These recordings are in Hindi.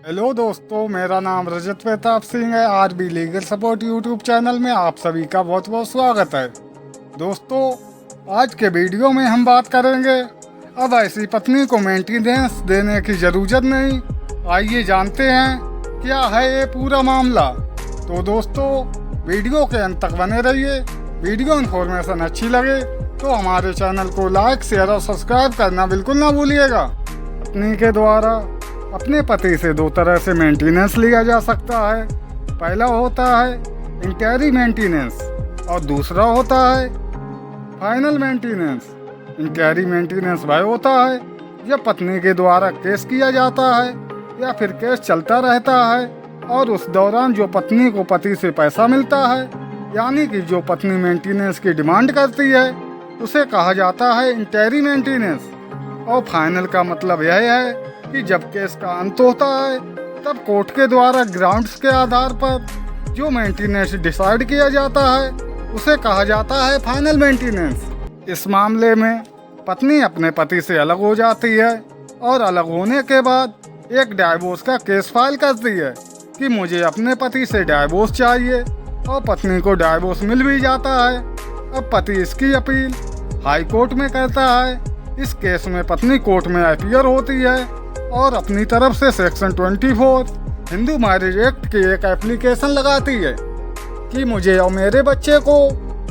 हेलो दोस्तों, मेरा नाम रजत प्रताप सिंह है। RB legal support YouTube channel में आप सभी का बहुत बहुत स्वागत है। दोस्तों, आज के वीडियो में हम बात करेंगे अब ऐसी पत्नी को मेंटेनेंस देने की ज़रूरत नहीं। आइए जानते हैं क्या है ये पूरा मामला। तो दोस्तों, वीडियो के अंत तक बने रहिए। वीडियो इन्फॉर्मेशन अच्छी लगे तो हमारे चैनल को लाइक, शेयर और सब्सक्राइब करना बिल्कुल ना भूलिएगा। पत्नी के द्वारा अपने पति से दो तरह से मेंटेनेंस लिया जा सकता है। पहला होता है इंटरी मेंटेनेंस और दूसरा होता है फाइनल मेंटेनेंस। इंटरी मेंटेनेंस वह होता है जब पत्नी के द्वारा केस किया जाता है या फिर केस चलता रहता है और उस दौरान जो पत्नी को पति से पैसा मिलता है, यानी कि जो पत्नी मेंटेनेंस की डिमांड करती है, उसे कहा जाता है इंटरी मेंटेनेंस। और फाइनल का मतलब यह है कि जब केस का अंत होता है तब कोर्ट के द्वारा ग्राउंड्स के आधार पर जो मेंटेनेंस डिसाइड किया जाता है उसे कहा जाता है फाइनल मेंटेनेंस। इस मामले में पत्नी अपने पति से अलग हो जाती है और अलग होने के बाद एक डाइवोर्स का केस फाइल करती है कि मुझे अपने पति से डाइवोर्स चाहिए, और पत्नी को डाइवोर्स मिल भी जाता है। अब पति इसकी अपील हाई कोर्ट में करता है। इस केस में पत्नी कोर्ट में अपीयर होती है और अपनी तरफ से सेक्शन 24 हिंदू मैरिज एक्ट की एक एप्लीकेशन लगाती है कि मुझे और मेरे बच्चे को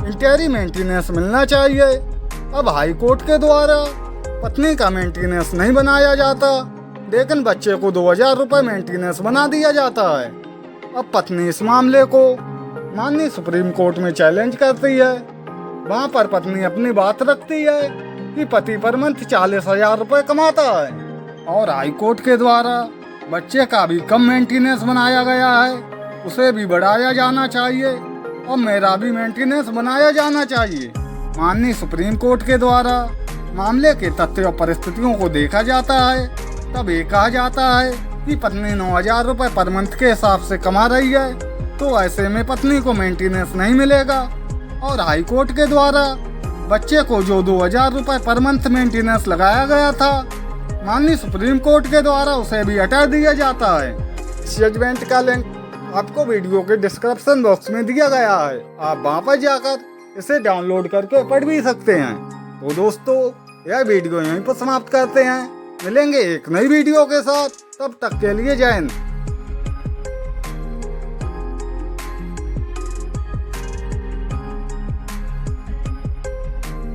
इंटरी मेंटेनेंस मिलना चाहिए। अब हाई कोर्ट के द्वारा पत्नी का मेंटेनेंस नहीं बनाया जाता, लेकिन बच्चे को 2000 रुपये मेंटेनेंस बना दिया जाता है। अब पत्नी इस मामले को माननीय सुप्रीम कोर्ट में चैलेंज करती है। वहाँ पर पत्नी अपनी बात रखती है कि पति पर मंथ 40,000 रुपये कमाता है और हाई कोर्ट के द्वारा बच्चे का भी कम मेंटेनेंस बनाया गया है, उसे भी बढ़ाया जाना चाहिए और मेरा भी मेंटेनेंस बनाया जाना चाहिए। माननीय सुप्रीम कोर्ट के द्वारा मामले के तथ्य और परिस्थितियों को देखा जाता है, तब ये कहा जाता है कि पत्नी 9,000 रुपये पर मंथ के हिसाब से कमा रही है, तो ऐसे में पत्नी को मेंटेनेंस नहीं मिलेगा। और हाई कोर्ट के द्वारा बच्चे को जो 2,000 रुपये पर मंथ मेंटेनेंस लगाया गया था, माननीय सुप्रीम कोर्ट के द्वारा उसे भी हटा दिया जाता है। इस जजमेंट का लिंक आपको वीडियो के डिस्क्रिप्शन बॉक्स में दिया गया है, आप वहां पर जाकर इसे डाउनलोड करके पढ़ भी सकते हैं। तो दोस्तों, यह वीडियो यहीं पर समाप्त करते हैं। मिलेंगे एक नई वीडियो के साथ, तब तक के लिए जय हिंद।